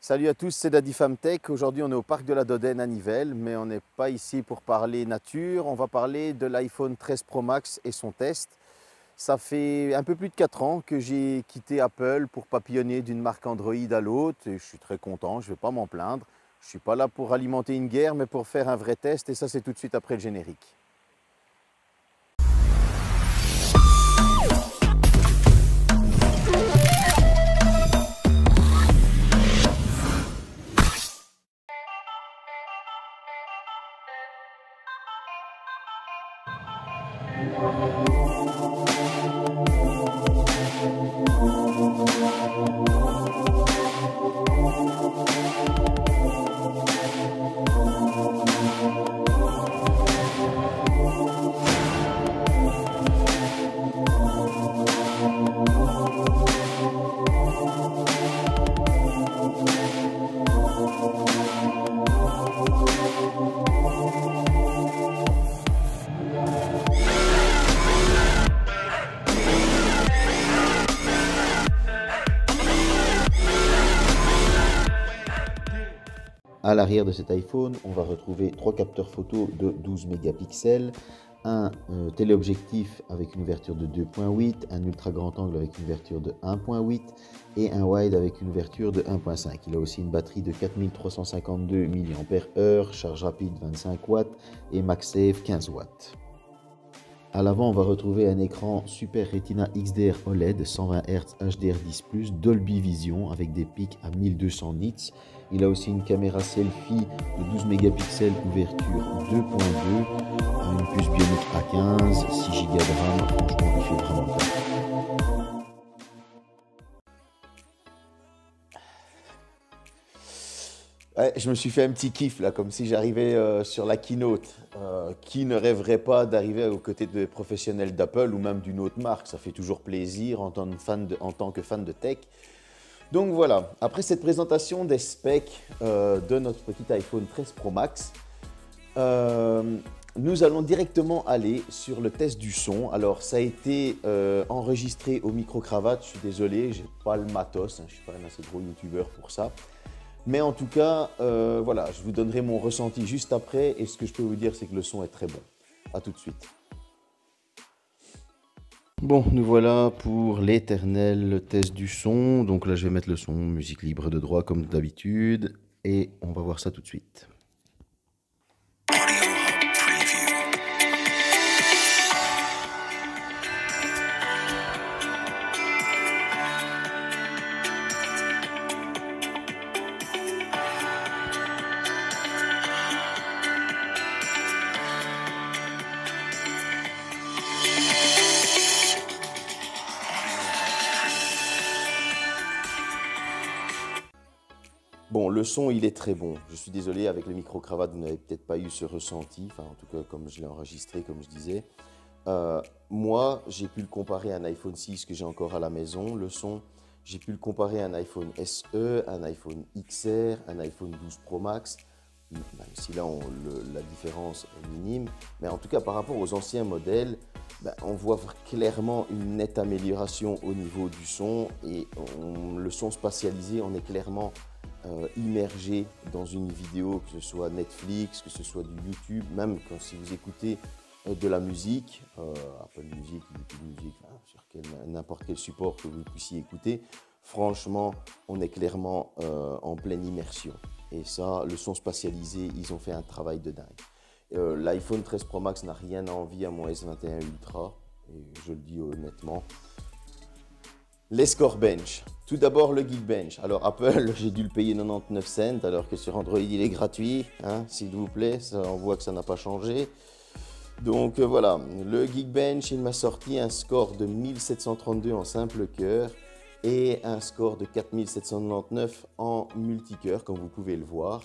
Salut à tous, c'est Daddy Famtech. Aujourd'hui, on est au parc de la Dodène à Nivelles, mais on n'est pas ici pour parler nature. On va parler de l'iPhone 13 Pro Max et son test. Ça fait un peu plus de 4 ans que j'ai quitté Apple pour papillonner d'une marque Android à l'autre et je suis très content, je ne vais pas m'en plaindre. Je ne suis pas là pour alimenter une guerre, mais pour faire un vrai test et ça, c'est tout de suite après le générique. À l'arrière de cet iPhone, on va retrouver 3 capteurs photo de 12 mégapixels, un téléobjectif avec une ouverture de 2.8, un ultra grand angle avec une ouverture de 1.8 et un wide avec une ouverture de 1.5. Il a aussi une batterie de 4352 mAh, charge rapide 25 watts et MagSafe 15 watts. À l'avant, on va retrouver un écran Super Retina XDR OLED 120 Hz HDR10+, Dolby Vision avec des pics à 1200 nits. Il a aussi une caméra selfie de 12 mégapixels, ouverture 2.2, une puce Bionic A15, 6 Go de RAM, franchement il fait vraiment le taf. Ouais, je me suis fait un petit kiff là, comme si j'arrivais sur la keynote. Qui ne rêverait pas d'arriver aux côtés de professionnels d'Apple ou même d'une autre marque? Ça fait toujours plaisir en tant que fan de tech. Donc voilà, après cette présentation des specs de notre petit iPhone 13 Pro Max, nous allons directement aller sur le test du son. Alors ça a été enregistré au micro-cravate, je suis désolé, j'ai pas le matos, hein, je suis pas un assez gros youtubeur pour ça. Mais en tout cas, voilà, je vous donnerai mon ressenti juste après et ce que je peux vous dire, c'est que le son est très bon. A tout de suite. Bon, nous voilà pour l'éternel test du son. Donc là, je vais mettre le son, musique libre de droit comme d'habitude. Et on va voir ça tout de suite. Bon, le son, il est très bon. Je suis désolé, avec le micro-cravate, vous n'avez peut-être pas eu ce ressenti. Enfin, en tout cas, comme je l'ai enregistré, comme je disais. Moi, j'ai pu le comparer à un iPhone 6 que j'ai encore à la maison. Le son, j'ai pu le comparer à un iPhone SE, un iPhone XR, un iPhone 12 Pro Max. Même si là, la différence est minime. Mais en tout cas, par rapport aux anciens modèles, on voit clairement une nette amélioration au niveau du son. Et le son spatialisé, on est clairement immergé dans une vidéo, que ce soit Netflix, que ce soit du YouTube, même quand si vous écoutez de la musique, Apple Music, YouTube Music, sur n'importe quel support que vous puissiez écouter, franchement, on est clairement en pleine immersion. Et ça, le son spatialisé, ils ont fait un travail de dingue. L'iPhone 13 Pro Max n'a rien à envier à mon S21 Ultra, et je le dis honnêtement. Les scores bench. Tout d'abord le Geekbench. Alors Apple, j'ai dû le payer 99 cents alors que sur Android il est gratuit, hein, s'il vous plaît, ça, on voit que ça n'a pas changé. Donc voilà, le Geekbench, il m'a sorti un score de 1732 en simple cœur et un score de 4799 en multicœur, comme vous pouvez le voir.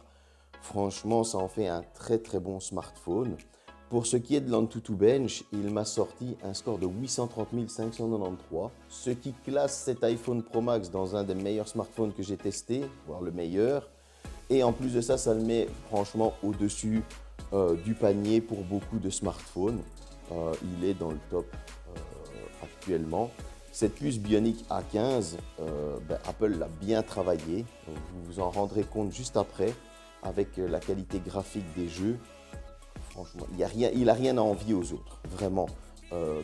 Franchement, ça en fait un très très bon smartphone. Pour ce qui est de l'Antutu Bench, il m'a sorti un score de 830 593, ce qui classe cet iPhone Pro Max dans un des meilleurs smartphones que j'ai testé, voire le meilleur. Et en plus de ça, ça le met franchement au-dessus du panier pour beaucoup de smartphones. Il est dans le top actuellement. Cette puce Bionic A15, Apple l'a bien travaillée. Donc, vous vous en rendrez compte juste après avec la qualité graphique des jeux. Franchement, il a rien à envier aux autres, vraiment.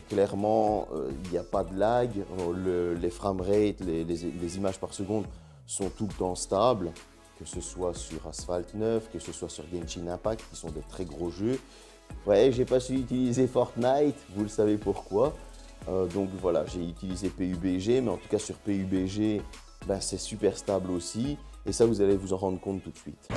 Clairement, il n'y a pas de lag, les framerate, les images par seconde sont tout le temps stables, que ce soit sur Asphalt 9, que ce soit sur Genshin Impact, qui sont de très gros jeux. Ouais, j'ai pas su utiliser Fortnite, vous le savez pourquoi. Donc voilà, j'ai utilisé PUBG, mais en tout cas sur PUBG, c'est super stable aussi. Et ça, vous allez vous en rendre compte tout de suite.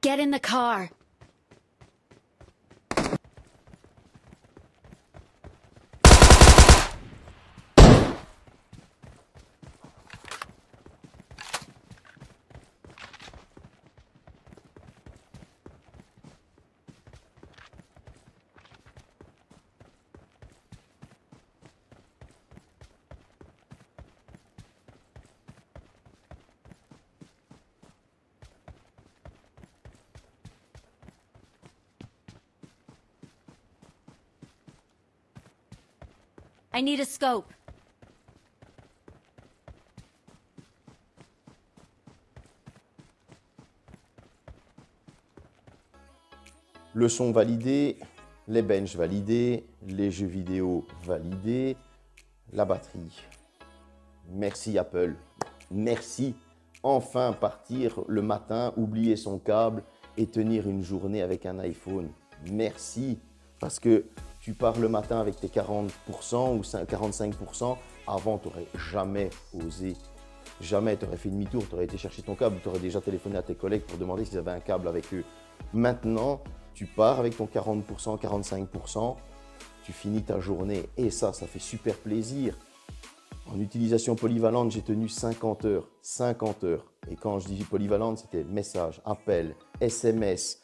Get in the car. I need a scope. Le son validé, les benches validés, les jeux vidéo validés, la batterie. Merci Apple, merci. Enfin partir le matin, oublier son câble et tenir une journée avec un iPhone. Merci, parce que tu pars le matin avec tes 40% ou 45%, avant tu n'aurais jamais osé. Jamais, tu aurais fait demi-tour, tu aurais été chercher ton câble, tu aurais déjà téléphoné à tes collègues pour demander s'ils avaient un câble avec eux. Maintenant, tu pars avec ton 40%, 45%, tu finis ta journée et ça fait super plaisir. En utilisation polyvalente, j'ai tenu 50 heures. 50 heures. Et quand je dis polyvalente, c'était message, appel, SMS.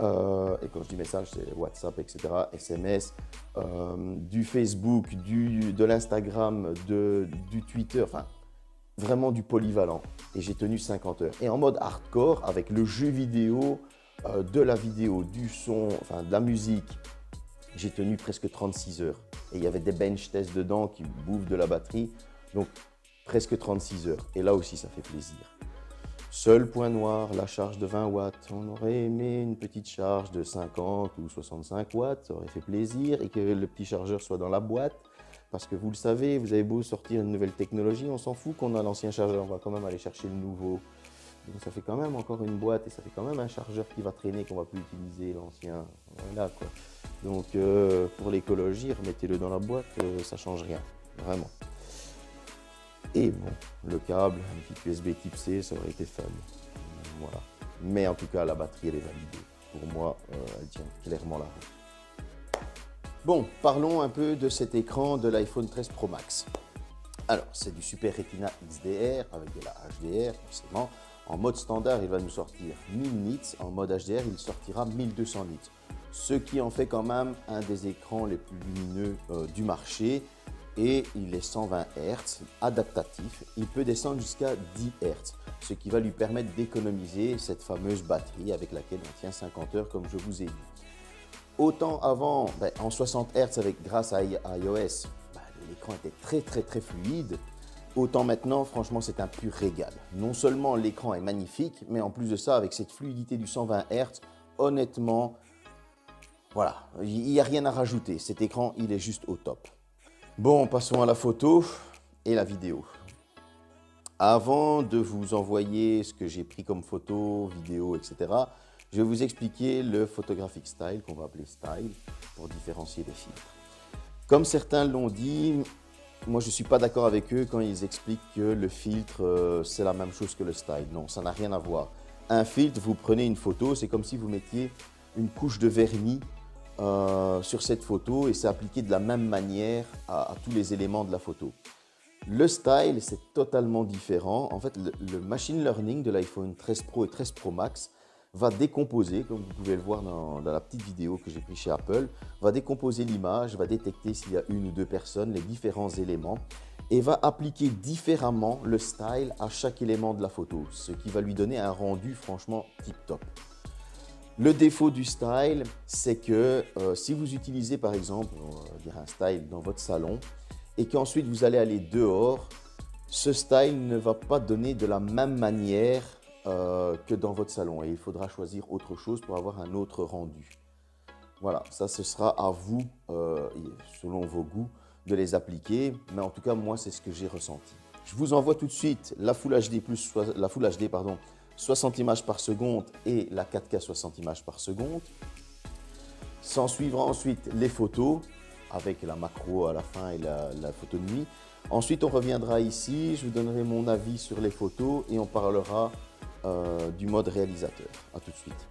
Et quand je dis message, c'est WhatsApp, etc. SMS, du Facebook, de l'Instagram, du Twitter. Enfin, vraiment du polyvalent. Et j'ai tenu 50 heures. Et en mode hardcore, avec le jeu vidéo, de la vidéo, du son, enfin de la musique, j'ai tenu presque 36 heures. Et il y avait des bench tests dedans qui bouffent de la batterie. Donc, presque 36 heures. Et là aussi, ça fait plaisir. Seul point noir, la charge de 20 watts. On aurait aimé une petite charge de 50 ou 65 watts. Ça aurait fait plaisir. Et que le petit chargeur soit dans la boîte. Parce que vous le savez, vous avez beau sortir une nouvelle technologie, on s'en fout qu'on a l'ancien chargeur. On va quand même aller chercher le nouveau. Donc ça fait quand même encore une boîte et ça fait quand même un chargeur qui va traîner, qu'on ne va plus utiliser, l'ancien. Voilà quoi. Donc pour l'écologie, remettez-le dans la boîte, ça ne change rien, vraiment. Et bon, le câble, un petit USB type C, ça aurait été fun. Voilà. Mais en tout cas, la batterie, elle est validée. Pour moi, elle tient clairement la route. Bon, parlons un peu de cet écran de l'iPhone 13 Pro Max. Alors, c'est du Super Retina XDR avec de la HDR, forcément. En mode standard, il va nous sortir 1000 nits. En mode HDR, il sortira 1200 nits. Ce qui en fait quand même un des écrans les plus lumineux du marché. Et il est 120 Hz, adaptatif. Il peut descendre jusqu'à 10 Hz, ce qui va lui permettre d'économiser cette fameuse batterie avec laquelle on tient 50 heures, comme je vous ai dit. Autant avant, en 60 Hz grâce à iOS, l'écran était très fluide. Autant maintenant, franchement, c'est un pur régal. Non seulement l'écran est magnifique, mais en plus de ça, avec cette fluidité du 120 Hz, honnêtement, voilà, il n'y a rien à rajouter. Cet écran, il est juste au top. Bon, passons à la photo et la vidéo. Avant de vous envoyer ce que j'ai pris comme photo, vidéo, etc., je vais vous expliquer le photographic style, qu'on va appeler style, pour différencier les filtres. Comme certains l'ont dit, moi je ne suis pas d'accord avec eux quand ils expliquent que le filtre, c'est la même chose que le style. Non, ça n'a rien à voir. Un filtre, vous prenez une photo, c'est comme si vous mettiez une couche de vernis sur cette photo et c'est appliqué de la même manière à tous les éléments de la photo. Le style, c'est totalement différent. En fait, le machine learning de l'iPhone 13 Pro et 13 Pro Max va décomposer, comme vous pouvez le voir dans la petite vidéo que j'ai prise chez Apple, va décomposer l'image, va détecter s'il y a une ou deux personnes, les différents éléments et va appliquer différemment le style à chaque élément de la photo, ce qui va lui donner un rendu franchement tip-top. Le défaut du style, c'est que si vous utilisez par exemple un style dans votre salon et qu'ensuite vous allez aller dehors, ce style ne va pas donner de la même manière que dans votre salon et il faudra choisir autre chose pour avoir un autre rendu. Voilà, ça ce sera à vous, selon vos goûts, de les appliquer, mais en tout cas moi c'est ce que j'ai ressenti. Je vous envoie tout de suite la Full HD+, la Full HD, pardon, 60 images par seconde et la 4K 60 images par seconde. S'en suivra ensuite les photos avec la macro à la fin et la photo de nuit. Ensuite, on reviendra ici, je vous donnerai mon avis sur les photos et on parlera du mode réalisateur. A tout de suite.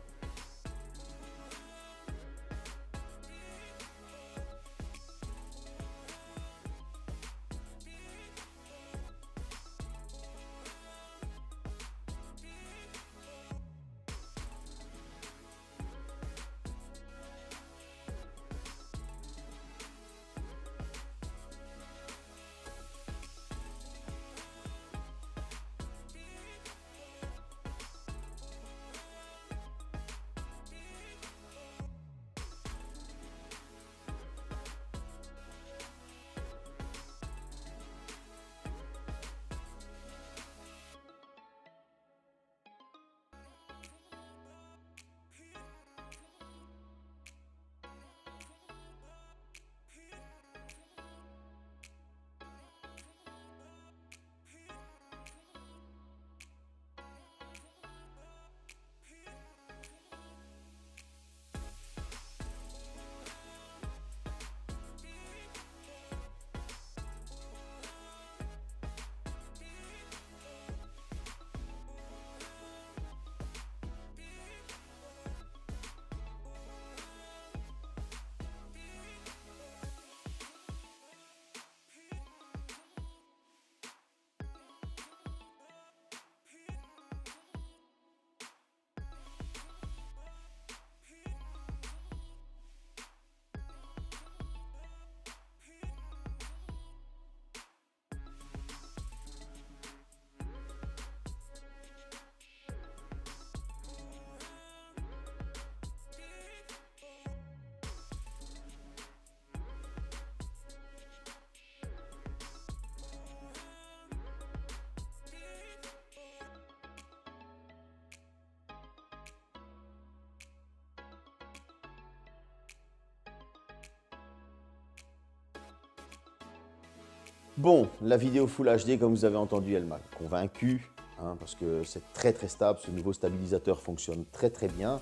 Bon, la vidéo Full HD, comme vous avez entendu, elle m'a convaincu, hein, parce que c'est très très stable, ce nouveau stabilisateur fonctionne très très bien.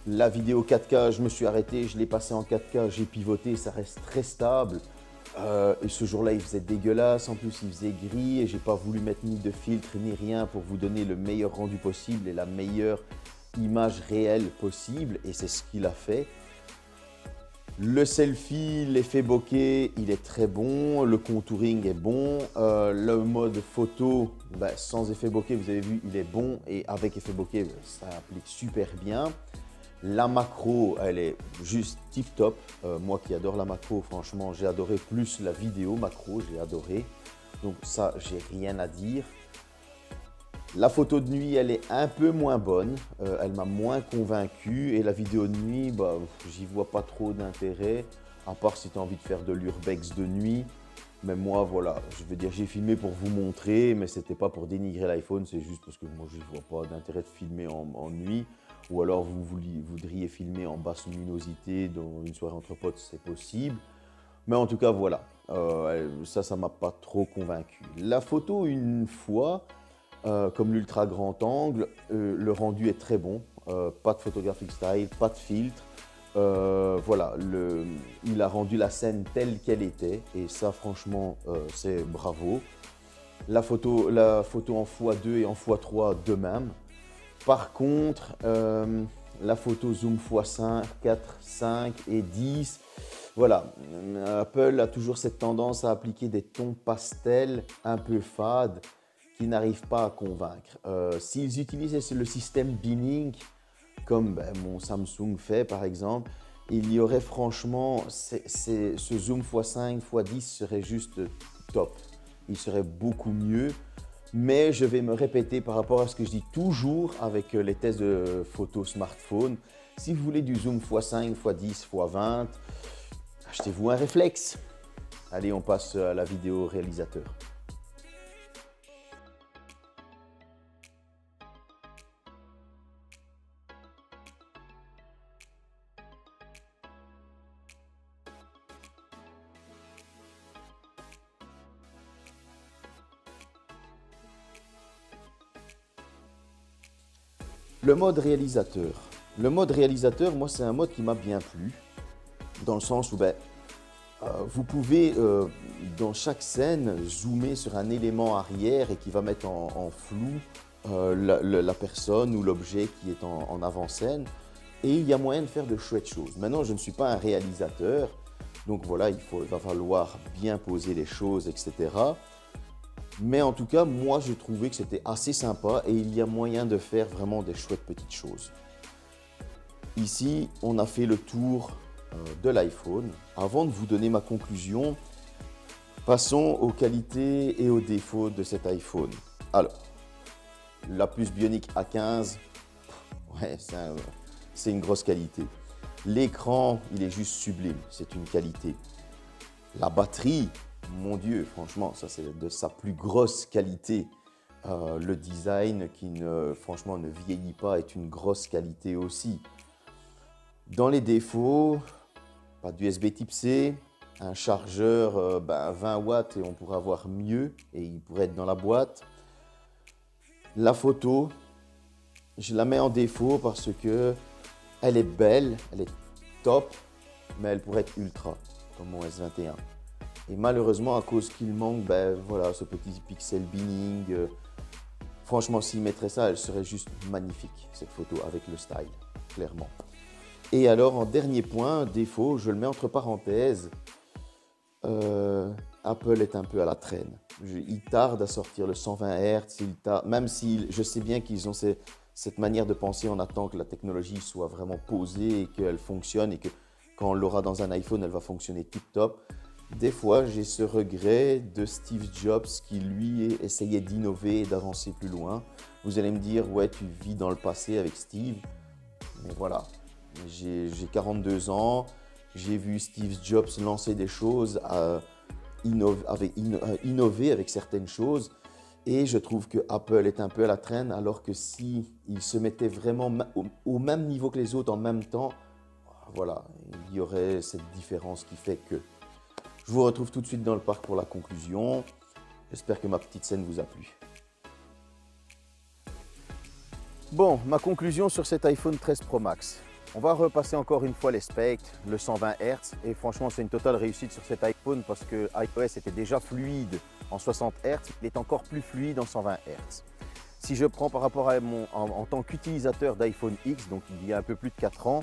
La vidéo 4K, je me suis arrêté, je l'ai passé en 4K, j'ai pivoté, ça reste très stable. Et ce jour-là, il faisait dégueulasse, en plus il faisait gris et j'ai pas voulu mettre ni de filtre ni rien pour vous donner le meilleur rendu possible et la meilleure image réelle possible, et c'est ce qu'il a fait. Le selfie, l'effet bokeh, il est très bon, le contouring est bon, le mode photo, sans effet bokeh, vous avez vu, il est bon, et avec effet bokeh, ça applique super bien. La macro, elle est juste tip top. Moi qui adore la macro, franchement, j'ai adoré plus la vidéo macro, j'ai adoré. Donc ça, j'ai rien à dire. La photo de nuit, elle est un peu moins bonne, elle m'a moins convaincu, et la vidéo de nuit, j'y vois pas trop d'intérêt, à part si tu as envie de faire de l'urbex de nuit. Mais moi, voilà, je veux dire, j'ai filmé pour vous montrer, mais c'était pas pour dénigrer l'iPhone, c'est juste parce que moi, je vois pas d'intérêt de filmer en nuit. Ou alors, vous voudriez filmer en basse luminosité dans une soirée entre potes, c'est possible. Mais en tout cas, voilà, ça m'a pas trop convaincu. La photo, une fois, comme l'ultra grand angle, le rendu est très bon, pas de photographic style, pas de filtre. Voilà, il a rendu la scène telle qu'elle était, et ça franchement c'est bravo. La photo en x2 et en x3 de même. Par contre, la photo zoom x5, 4, 5 et 10, voilà, Apple a toujours cette tendance à appliquer des tons pastels un peu fades qui n'arrivent pas à convaincre. S'ils utilisaient le système binning, comme mon Samsung fait par exemple, il y aurait franchement, ce zoom x5, x10 serait juste top. Il serait beaucoup mieux. Mais je vais me répéter par rapport à ce que je dis toujours avec les tests de photos smartphone. Si vous voulez du zoom x5, x10, x20, achetez-vous un réflexe. Allez, on passe à la vidéo réalisateur. Le mode réalisateur. Le mode réalisateur, moi, c'est un mode qui m'a bien plu, dans le sens où vous pouvez, dans chaque scène, zoomer sur un élément arrière et qui va mettre en flou la personne ou l'objet qui est en avant-scène. Et il y a moyen de faire de chouettes choses. Maintenant, je ne suis pas un réalisateur, donc voilà, il va falloir bien poser les choses, etc. Mais en tout cas, moi, je trouvais que c'était assez sympa et il y a moyen de faire vraiment des chouettes petites choses. Ici, on a fait le tour de l'iPhone. Avant de vous donner ma conclusion, passons aux qualités et aux défauts de cet iPhone. Alors, la puce Bionic A15, ouais, c'est une grosse qualité. L'écran, il est juste sublime, c'est une qualité. La batterie, mon Dieu, franchement, ça c'est de sa plus grosse qualité. Le design qui franchement ne vieillit pas est une grosse qualité aussi. Dans les défauts, pas d'USB type C, un chargeur 20 watts et on pourrait avoir mieux et il pourrait être dans la boîte. La photo, je la mets en défaut parce que elle est belle, elle est top, mais elle pourrait être ultra, comme mon S21. Et malheureusement, à cause qu'il manque voilà, ce petit pixel binning, franchement, s'il mettrait ça, elle serait juste magnifique, cette photo, avec le style, clairement. Et alors, en dernier point, défaut, je le mets entre parenthèses, Apple est un peu à la traîne. Il tarde à sortir le 120 Hz, même si je sais bien qu'ils ont cette manière de penser, on attend que la technologie soit vraiment posée et qu'elle fonctionne et que quand on l'aura dans un iPhone, elle va fonctionner tip-top. Des fois, j'ai ce regret de Steve Jobs qui, lui, essayait d'innover et d'avancer plus loin. Vous allez me dire, ouais, tu vis dans le passé avec Steve. Mais voilà, j'ai 42 ans, j'ai vu Steve Jobs lancer des choses, innover avec certaines choses. Et je trouve que Apple est un peu à la traîne, alors que si il se mettait vraiment au même niveau que les autres en même temps, voilà, il y aurait cette différence qui fait que... Je vous retrouve tout de suite dans le parc pour la conclusion. J'espère que ma petite scène vous a plu. Bon, ma conclusion sur cet iPhone 13 Pro Max. On va repasser encore une fois les specs, le 120 Hz, et franchement c'est une totale réussite sur cet iPhone parce que iOS était déjà fluide en 60 Hz, il est encore plus fluide en 120 Hz. Si je prends par rapport à en tant qu'utilisateur d'iPhone X, donc il y a un peu plus de 4 ans,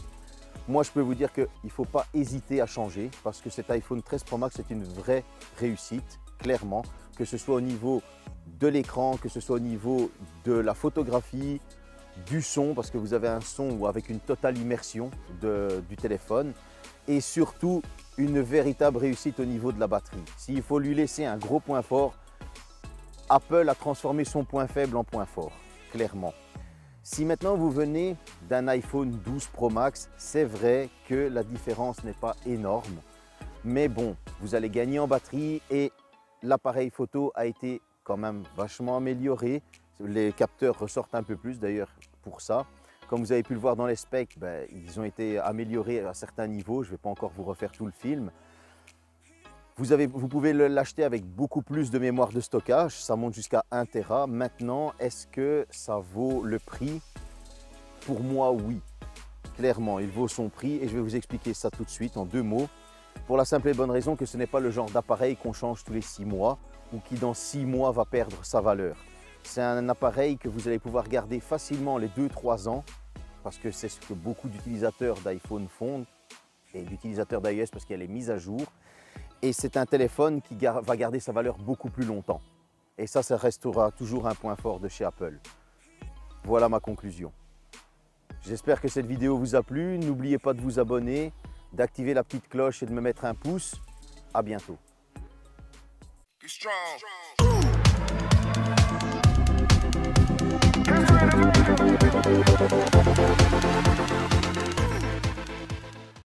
moi je peux vous dire qu'il ne faut pas hésiter à changer parce que cet iPhone 13 Pro Max est une vraie réussite, clairement, que ce soit au niveau de l'écran, que ce soit au niveau de la photographie, du son, parce que vous avez un son avec une totale immersion du téléphone, et surtout une véritable réussite au niveau de la batterie. S'il faut lui laisser un gros point fort, Apple a transformé son point faible en point fort, clairement. Si maintenant vous venez d'un iPhone 12 Pro Max, c'est vrai que la différence n'est pas énorme, mais bon, vous allez gagner en batterie et l'appareil photo a été quand même vachement amélioré. Les capteurs ressortent un peu plus d'ailleurs pour ça. Comme vous avez pu le voir dans les specs, ils ont été améliorés à certains niveaux. Je ne vais pas encore vous refaire tout le film. Vous pouvez l'acheter avec beaucoup plus de mémoire de stockage. Ça monte jusqu'à 1 Tera. Maintenant, est-ce que ça vaut le prix? Pour moi, oui. Clairement, il vaut son prix et je vais vous expliquer ça tout de suite en 2 mots. Pour la simple et bonne raison que ce n'est pas le genre d'appareil qu'on change tous les 6 mois ou qui dans 6 mois va perdre sa valeur. C'est un appareil que vous allez pouvoir garder facilement les 2-3 ans parce que c'est ce que beaucoup d'utilisateurs d'iPhone font et d'utilisateurs d'iOS parce qu'il y a les mises à jour. Et c'est un téléphone qui va garder sa valeur beaucoup plus longtemps. Et ça restera toujours un point fort de chez Apple. Voilà ma conclusion. J'espère que cette vidéo vous a plu. N'oubliez pas de vous abonner, d'activer la petite cloche et de me mettre un pouce. À bientôt.